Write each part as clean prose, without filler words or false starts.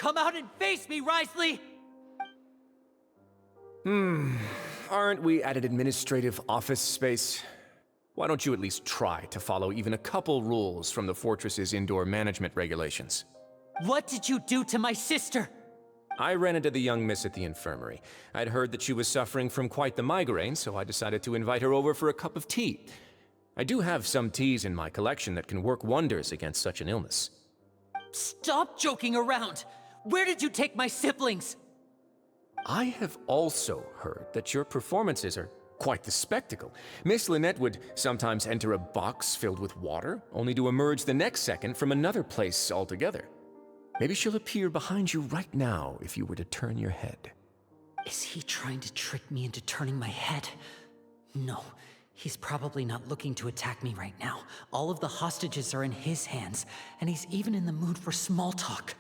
come out and face me, Wriothesley! Aren't we at an administrative office space? Why don't you at least try to follow even a couple rules from the fortress's indoor management regulations? What did you do to my sister? I ran into the young miss at the infirmary. I'd heard that she was suffering from quite the migraine, so I decided to invite her over for a cup of tea. I do have some teas in my collection that can work wonders against such an illness. Stop joking around! Where did you take my siblings? I have also heard that your performances are quite the spectacle. Miss Lynette would sometimes enter a box filled with water, only to emerge the next second from another place altogether. Maybe she'll appear behind you right now if you were to turn your head. Is he trying to trick me into turning my head? No, he's probably not looking to attack me right now. All of the hostages are in his hands, and he's even in the mood for small talk.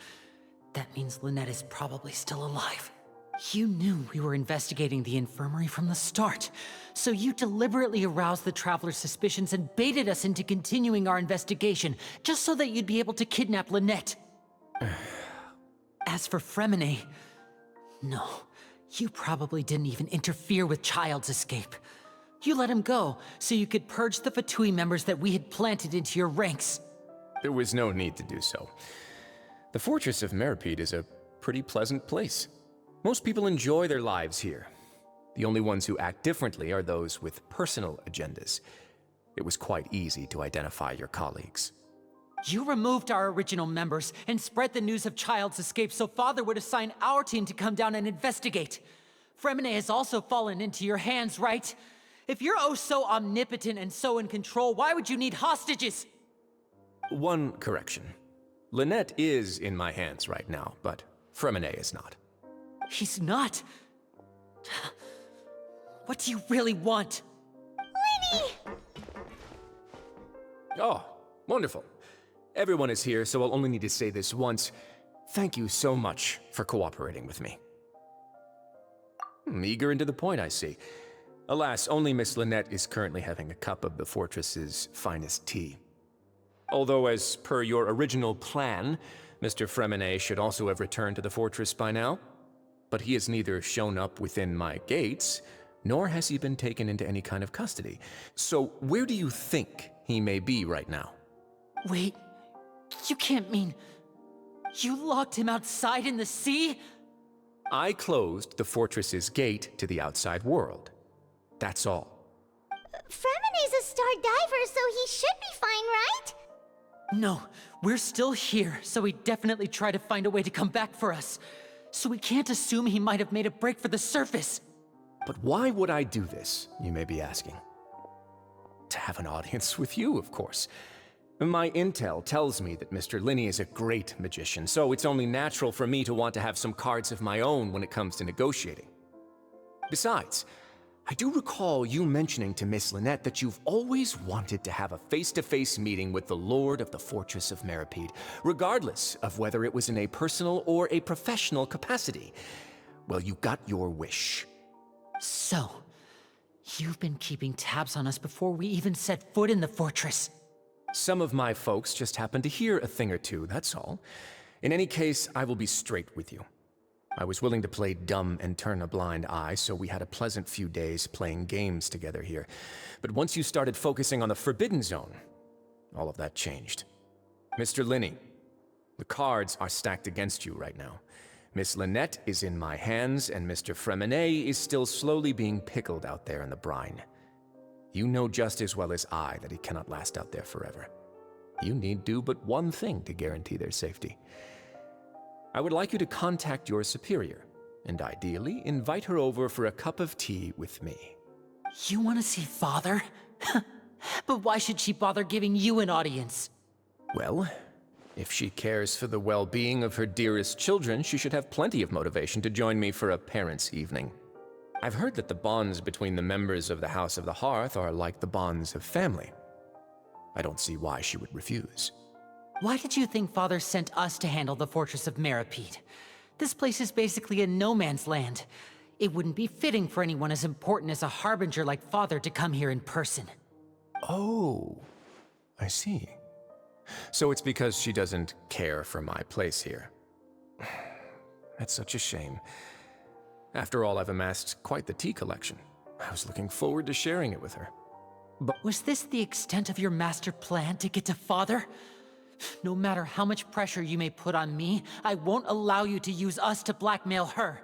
That means Lynette is probably still alive. You knew we were investigating the infirmary from the start, so you deliberately aroused the traveler's suspicions and baited us into continuing our investigation, just so that you'd be able to kidnap Lynette. As for Fremine, no, you probably didn't even interfere with Child's escape. You let him go, so you could purge the Fatui members that we had planted into your ranks. There was no need to do so. The Fortress of Meripede is a pretty pleasant place. Most people enjoy their lives here. The only ones who act differently are those with personal agendas. It was quite easy to identify your colleagues. You removed our original members and spread the news of Child's escape so Father would assign our team to come down and investigate. Fremine has also fallen into your hands, right? If you're oh so omnipotent and so in control, why would you need hostages? One correction. Lynette is in my hands right now, but Fremine is not. He's not? What do you really want? Lenny! Oh, wonderful. Everyone is here, so I'll only need to say this once. Thank you so much for cooperating with me. Eager and to the point, I see. Alas, only Miss Lynette is currently having a cup of the fortress's finest tea. Although, as per your original plan, Mr. Fremine should also have returned to the fortress by now. But he has neither shown up within my gates, nor has he been taken into any kind of custody. So where do you think he may be right now? Wait, you can't mean... You locked him outside in the sea? I closed the fortress's gate to the outside world. That's all. Fremine's a star diver, so he should be fine, right? No, we're still here, so he'd definitely try to find a way to come back for us. So we can't assume he might have made a break for the surface. But why would I do this, you may be asking? To have an audience with you, of course. My intel tells me that Mr. Linney is a great magician, so it's only natural for me to want to have some cards of my own when it comes to negotiating. Besides, I do recall you mentioning to Miss Lynette that you've always wanted to have a face-to-face meeting with the Lord of the Fortress of Meripede, regardless of whether it was in a personal or a professional capacity. Well, you got your wish. So, you've been keeping tabs on us before we even set foot in the fortress. Some of my folks just happened to hear a thing or two, that's all. In any case, I will be straight with you. I was willing to play dumb and turn a blind eye, so we had a pleasant few days playing games together here. But once you started focusing on the Forbidden Zone, all of that changed. Mr. Linney, the cards are stacked against you right now. Miss Lynette is in my hands, and Mr. Fremine is still slowly being pickled out there in the brine. You know just as well as I that he cannot last out there forever. You need do but one thing to guarantee their safety. I would like you to contact your superior, and ideally invite her over for a cup of tea with me. You want to see Father? But why should she bother giving you an audience? Well, if she cares for the well-being of her dearest children, she should have plenty of motivation to join me for a parents' evening. I've heard that the bonds between the members of the House of the Hearth are like the bonds of family. I don't see why she would refuse. Why did you think Father sent us to handle the Fortress of Meripede? This place is basically a no-man's land. It wouldn't be fitting for anyone as important as a harbinger like Father to come here in person. Oh, I see. So it's because she doesn't care for my place here. That's such a shame. After all, I've amassed quite the tea collection. I was looking forward to sharing it with her. Was this the extent of your master plan to get to Father? No matter how much pressure you may put on me, I won't allow you to use us to blackmail her.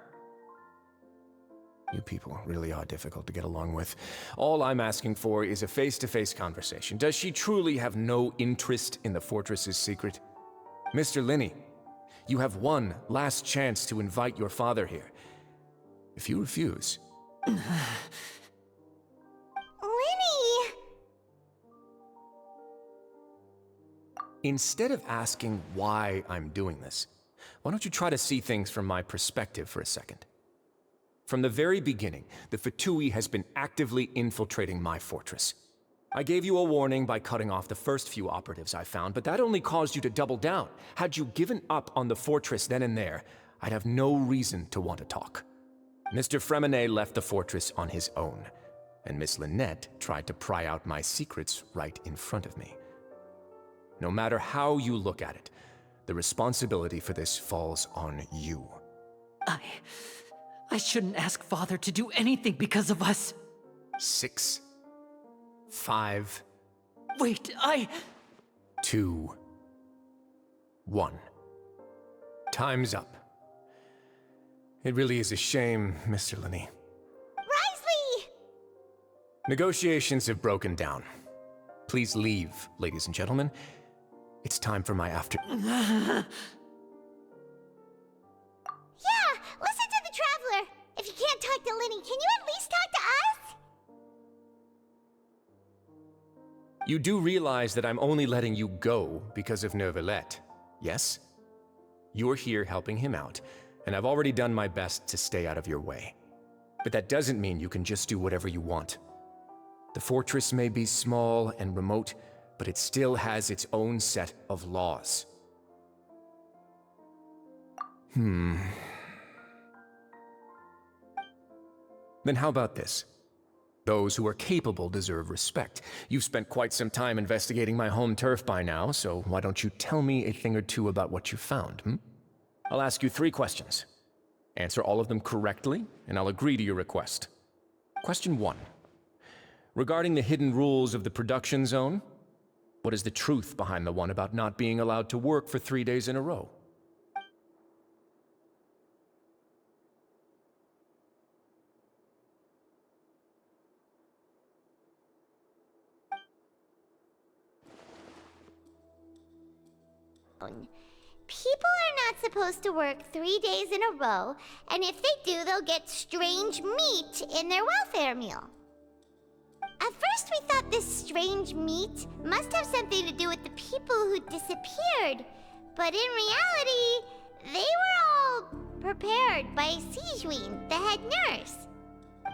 You people really are difficult to get along with. All I'm asking for is a face-to-face conversation. Does she truly have no interest in the fortress's secret? Mr. Linney, you have one last chance to invite your father here. If you refuse... Linny! Instead of asking why I'm doing this, why don't you try to see things from my perspective for a second? From the very beginning, the Fatui has been actively infiltrating my fortress. I gave you a warning by cutting off the first few operatives I found, but that only caused you to double down. Had you given up on the fortress then and there, I'd have no reason to want to talk. Mr. Fremenet left the fortress on his own, and Miss Lynette tried to pry out my secrets right in front of me. No matter how you look at it, the responsibility for this falls on you. I shouldn't ask Father to do anything because of us. 6, 5... Wait, 2, 1. Time's up. It really is a shame, Mr. Linney. Wriothesley! Negotiations have broken down. Please leave, ladies and gentlemen. It's time for my after... Yeah, listen to the Traveler. If you can't talk to Linny, can you at least talk to us? You do realize that I'm only letting you go because of Neuvillette, yes? You're here helping him out, and I've already done my best to stay out of your way. But that doesn't mean you can just do whatever you want. The fortress may be small and remote, but it still has its own set of laws. Then how about this? Those who are capable deserve respect. You've spent quite some time investigating my home turf by now, so why don't you tell me a thing or two about what you found, I'll ask you 3 questions. Answer all of them correctly, and I'll agree to your request. Question 1. Regarding the hidden rules of the production zone, what is the truth behind the one about not being allowed to work for 3 days in a row? People are not supposed to work 3 days in a row, and if they do, they'll get strange meat in their welfare meal. At first we thought this strange meat must have something to do with the people who disappeared, but in reality, they were all prepared by Sigewinne, the head nurse.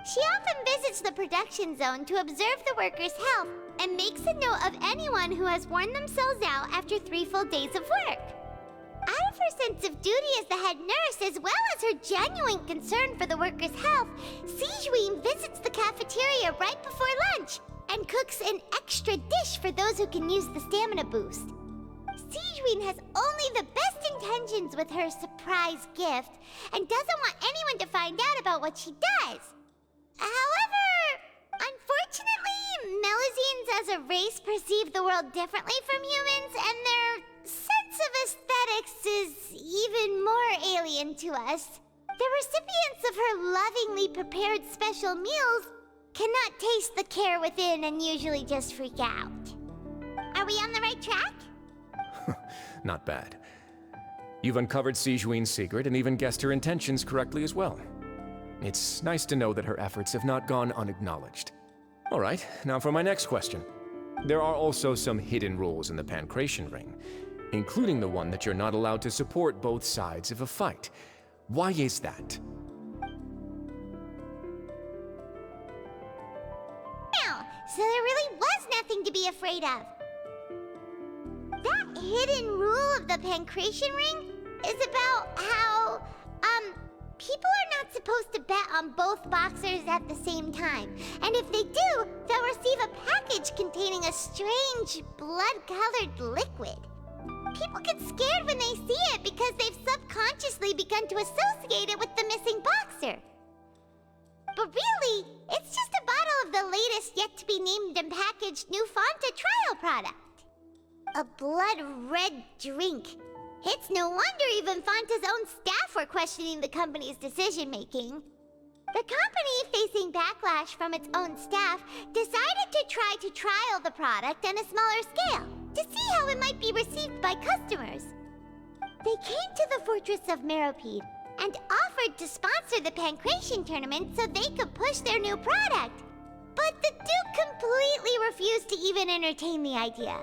She often visits the production zone to observe the workers' health and makes a note of anyone who has worn themselves out after 3 full days of work. Out of her sense of duty as the head nurse, as well as her genuine concern for the workers' health, Sigewinne visits the cafeteria right before lunch and cooks an extra dish for those who can use the stamina boost. Sigewinne has only the best intentions with her surprise gift and doesn't want anyone to find out about what she does. However, unfortunately, Melusines as a race perceive the world differently from humans, and their sense of aesthetics is even more alien to us. The recipients of her lovingly prepared special meals cannot taste the care within and usually just freak out. Are we on the right track? Not bad. You've uncovered Sigewinne's secret and even guessed her intentions correctly as well. It's nice to know that her efforts have not gone unacknowledged. All right, now for my next question. There are also some hidden rules in the Pancration Ring, including the one that you're not allowed to support both sides of a fight. Why is that? Now, so there really was nothing to be afraid of. That hidden rule of the Pancration Ring is about how, people are not supposed to bet on both boxers at the same time. And if they do, they'll receive a package containing a strange, blood-colored liquid. people get scared when they see it because they've subconsciously begun to associate it with the missing boxer. But really, it's just a bottle of the latest yet-to-be-named and packaged new Fanta trial product. A blood-red drink. It's no wonder even Fanta's own staff were questioning the company's decision-making. The company, facing backlash from its own staff, decided to try to trial the product on a smaller scale, to see how it might be received by customers. They came to the fortress of Meropide and offered to sponsor the Pancration tournament so they could push their new product. But the Duke completely refused to even entertain the idea.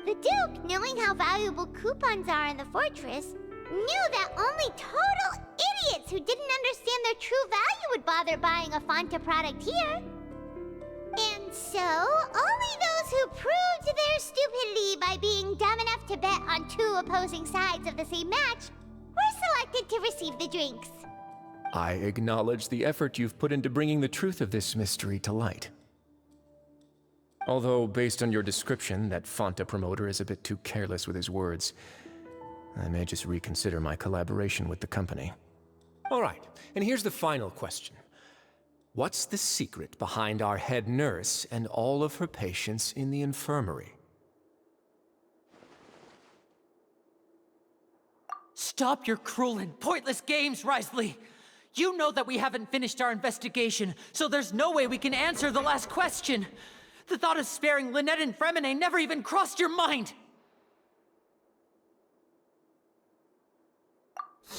The Duke, knowing how valuable coupons are in the fortress, knew that only total idiots who didn't understand their true value would bother buying a Fanta product here. And so, only those who proved their stupidity by being dumb enough to bet on two opposing sides of the same match were selected to receive the drinks. I acknowledge the effort you've put into bringing the truth of this mystery to light. Although, based on your description, that Fanta promoter is a bit too careless with his words, I may just reconsider my collaboration with the company. All right, and here's the final question. What's the secret behind our head nurse and all of her patients in the infirmary? Stop your cruel and pointless games, Wriothesley! You know that we haven't finished our investigation, so there's no way we can answer the last question. The thought of sparing Lynette and Fremine never even crossed your mind!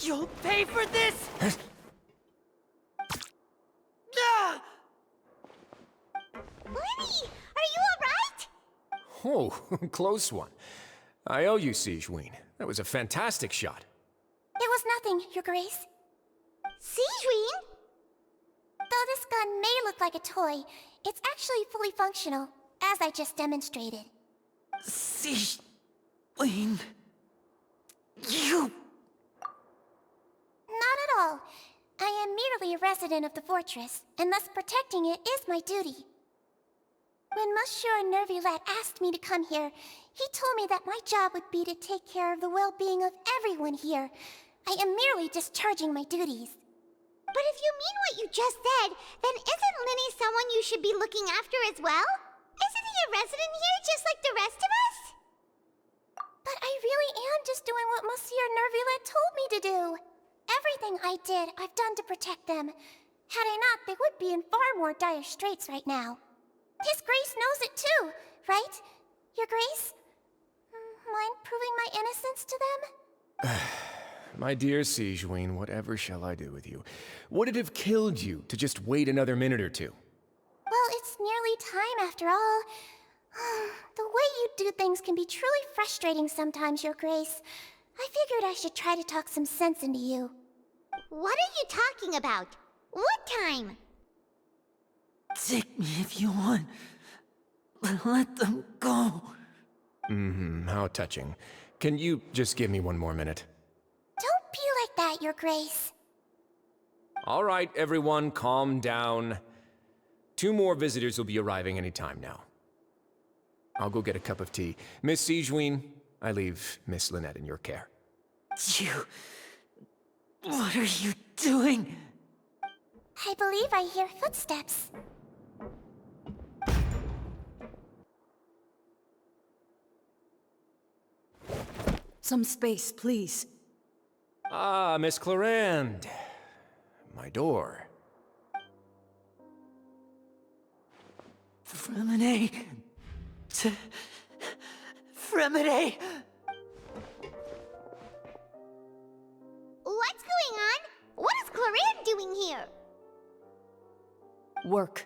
You'll pay for this! Ah! Lenny, are you alright? Oh, close one. I owe you, Sigewinne. That was a fantastic shot. It was nothing, Your Grace. Sigewinne? Though this gun may look like a toy, it's actually fully functional, as I just demonstrated. Sigewinne... You... Not at all. I am merely a resident of the fortress, and thus protecting it is my duty. When Monsieur Nervulette asked me to come here, he told me that my job would be to take care of the well-being of everyone here. I am merely discharging my duties. But if you mean what you just said, then isn't Linny someone you should be looking after as well? Isn't he a resident here just like the rest of us? But I really am just doing what Monsieur Nervulette told me to do. Everything I did, I've done to protect them. Had I not, they would be in far more dire straits right now. His Grace knows it too, right? Your Grace? Mind proving my innocence to them? My dear Sigewinne, whatever shall I do with you? Would it have killed you to just wait another minute or two? Well, it's nearly time after all. The way you do things can be truly frustrating sometimes, Your Grace. I figured I should try to talk some sense into you. What are you talking about? What time? Take me if you want. Let them go. How touching. Can you just give me one more minute? Don't be like that, Your Grace. All right, everyone, calm down. 2 more visitors will be arriving any time now. I'll go get a cup of tea. Miss Sigewinne, I leave Miss Lynette in your care. You... What are you doing? I believe I hear footsteps. Some space, please. Ah, Miss Clarande. My door. Fremine... Fremine... What's going on? What is Clarande doing here? Work.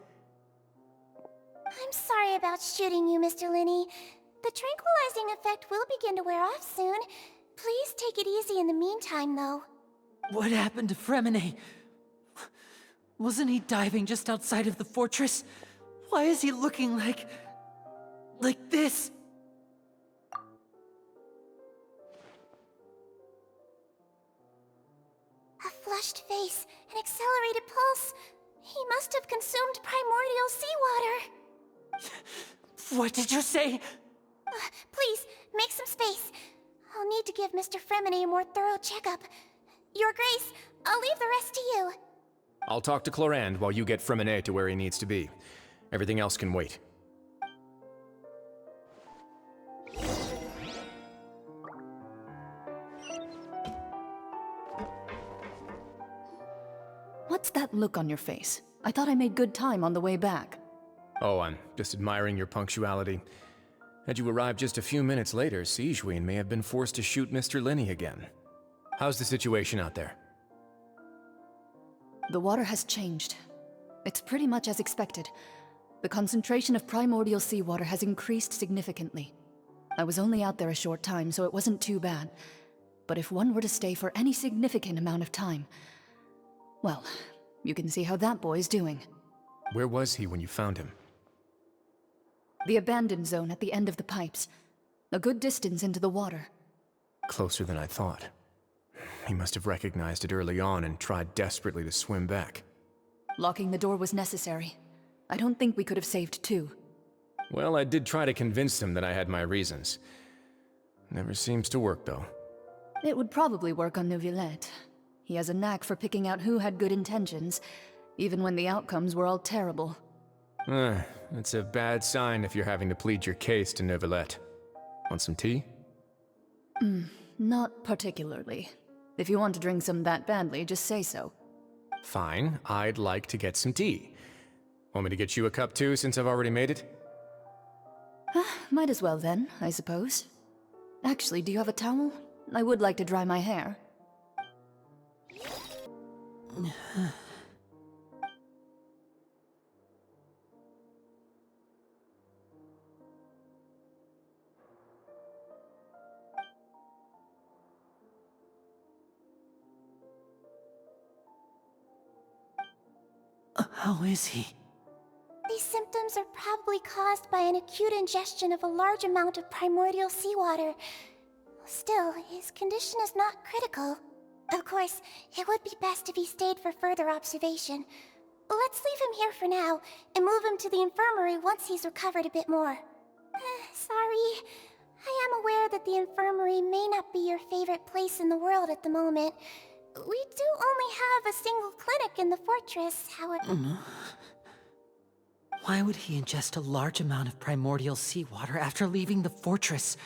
I'm sorry about shooting you, Mr. Linney. The tranquilizing effect will begin to wear off soon. Please take it easy in the meantime, though. What happened to Fremine? Wasn't he diving just outside of the fortress? Why is he looking like this? A flushed face, an accelerated pulse. He must have consumed primordial seawater. What did you say? Please, make some space. I'll need to give Mr. Fremine a more thorough checkup. Your Grace, I'll leave the rest to you. I'll talk to Clorand while you get Fremine to where he needs to be. Everything else can wait. What's that look on your face? I thought I made good time on the way back. Oh, I'm just admiring your punctuality. Had you arrived just a few minutes later, Sigewinne may have been forced to shoot Mr. Lenny again. How's the situation out there? The water has changed. It's pretty much as expected. The concentration of primordial seawater has increased significantly. I was only out there a short time, so it wasn't too bad. But if one were to stay for any significant amount of time, well, you can see how that boy's doing. Where was he when you found him? The abandoned zone at the end of the pipes. A good distance into the water. Closer than I thought. He must have recognized it early on and tried desperately to swim back. Locking the door was necessary. I don't think we could have saved two. Well, I did try to convince him that I had my reasons. Never seems to work, though. It would probably work on Neuvillette. He has a knack for picking out who had good intentions, even when the outcomes were all terrible. That's a bad sign if you're having to plead your case to Neuvillette. Want some tea? Not particularly. If you want to drink some that badly, just say so. Fine, I'd like to get some tea. Want me to get you a cup too, since I've already made it? Might as well then, I suppose. Actually, do you have a towel? I would like to dry my hair. How is he? These symptoms are probably caused by an acute ingestion of a large amount of primordial seawater. Still, his condition is not critical. Of course, it would be best if he stayed for further observation. Let's leave him here for now, and move him to the infirmary once he's recovered a bit more. Sorry. I am aware that the infirmary may not be your favorite place in the world at the moment. We do only have a single clinic in the fortress, however... Why would he ingest a large amount of primordial seawater after leaving the fortress?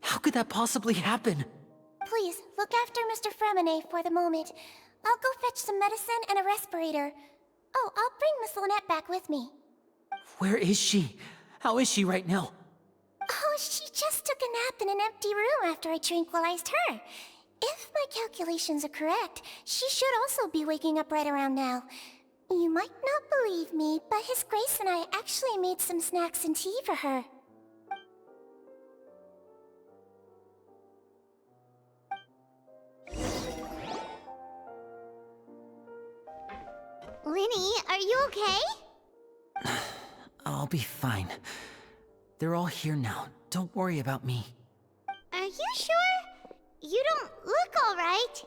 How could that possibly happen? Please, look after Mr. Fremine for the moment. I'll go fetch some medicine and a respirator. Oh, I'll bring Miss Lynette back with me. Where is she? How is she right now? Oh, she just took a nap in an empty room after I tranquilized her. If my calculations are correct, she should also be waking up right around now. You might not believe me, but His Grace and I actually made some snacks and tea for her. Linny, are you okay? I'll be fine. They're all here now. Don't worry about me. Are you sure? You don't look all right.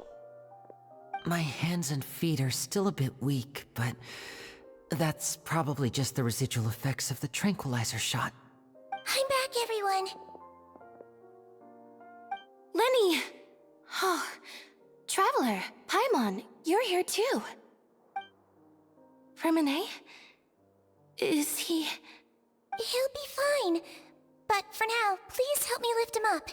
My hands and feet are still a bit weak, but that's probably just the residual effects of the tranquilizer shot. I'm back, everyone. Lenny! Oh, Traveler, Paimon, you're here too. Fremine? Is he... He'll be fine. But for now, please help me lift him up.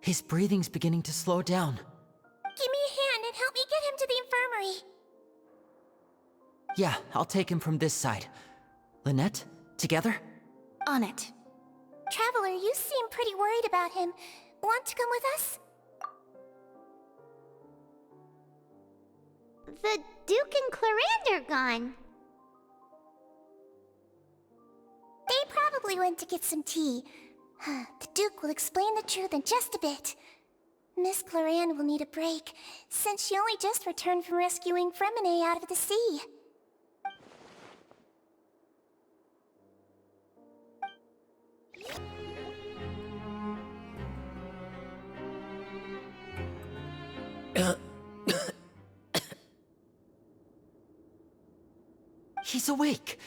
His breathing's beginning to slow down. Give me a hand and help me get him to the infirmary. Yeah, I'll take him from this side. Lynette, together? On it. Traveler, you seem pretty worried about him. Want to come with us? The Duke and Clorand are gone. They probably went to get some tea. The Duke will explain the truth in just a bit. Miss Clorand will need a break, since she only just returned from rescuing Fremine out of the sea. He's awake.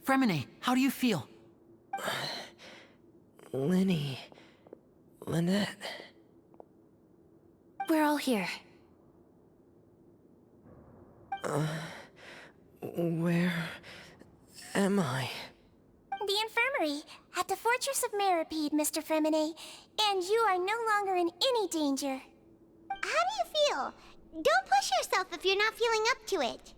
Fremine, how do you feel? Lenny... Lynette... We're all here. Where... am I? The infirmary, at the Fortress of Meripede, Mr. Fremine, and you are no longer in any danger. How do you feel? Don't push yourself if you're not feeling up to it.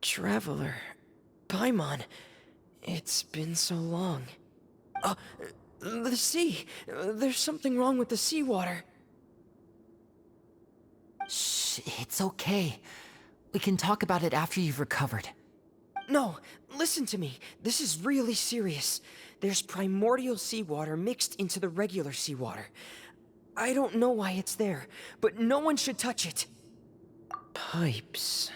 Traveler... Paimon... It's been so long. The sea! There's something wrong with the seawater. Shh, it's okay. We can talk about it after you've recovered. No, listen to me. This is really serious. There's primordial seawater mixed into the regular seawater. I don't know why it's there, but no one should touch it. Pipes...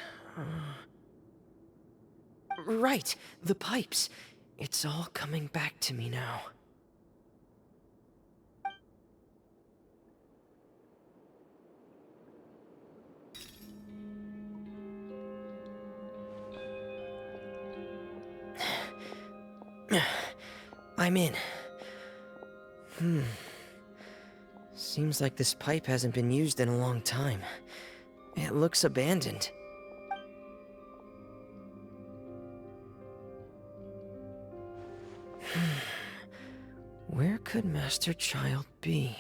Right, the pipes. It's all coming back to me now. I'm in. Seems like this pipe hasn't been used in a long time. It looks abandoned. Where could Master Child be?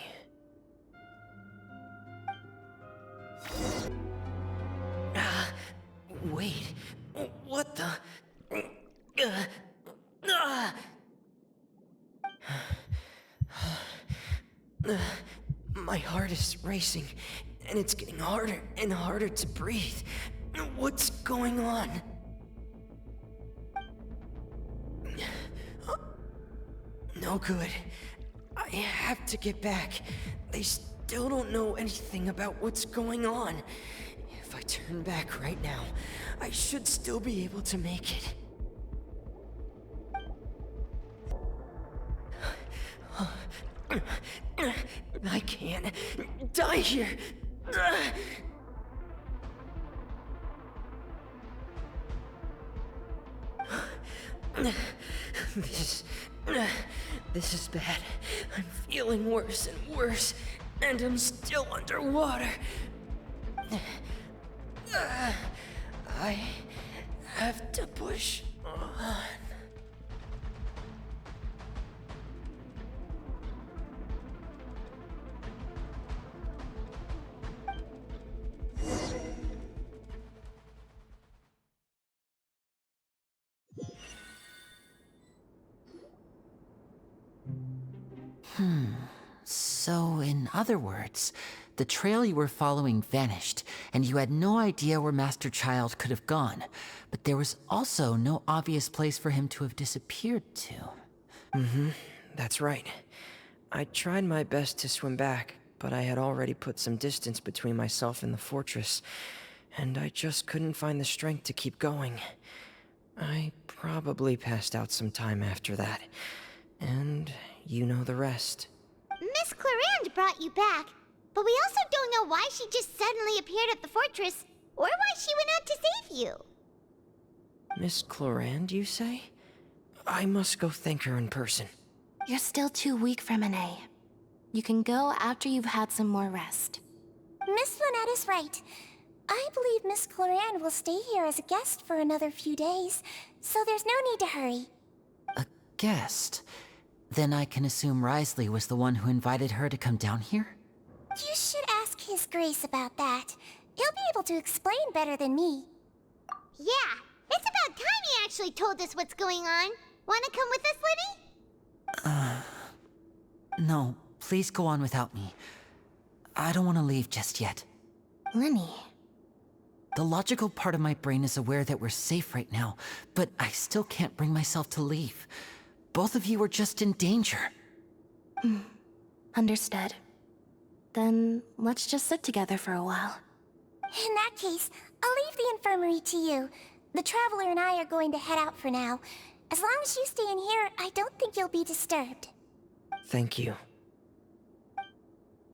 Wait. What the... My heart is racing, and it's getting harder and harder to breathe. What's going on? No good. I have to get back. They still don't know anything about what's going on. If I turn back right now, I should still be able to make it. I can't die here. This is bad. I'm feeling worse and worse, and I'm still underwater. I have to push on. So, in other words, the trail you were following vanished, and you had no idea where Master Child could have gone. But there was also no obvious place for him to have disappeared to. That's right. I tried my best to swim back, but I had already put some distance between myself and the fortress, and I just couldn't find the strength to keep going. I probably passed out some time after that, and you know the rest. Miss Clarande brought you back, but we also don't know why she just suddenly appeared at the fortress, or why she went out to save you. Miss Clarande, you say? I must go thank her in person. You're still too weak, Fremine. You can go after you've had some more rest. Miss Lynette is right. I believe Miss Clarande will stay here as a guest for another few days, so there's no need to hurry. A guest? Then I can assume Wriothesley was the one who invited her to come down here? You should ask His Grace about that. He'll be able to explain better than me. Yeah, it's about time he actually told us what's going on. Wanna come with us, Lenny? No, please go on without me. I don't want to leave just yet. Lenny. The logical part of my brain is aware that we're safe right now, but I still can't bring myself to leave. Both of you are just in danger. Understood. Then let's just sit together for a while. In that case, I'll leave the infirmary to you. The Traveler and I are going to head out for now. As long as you stay in here, I don't think you'll be disturbed. Thank you.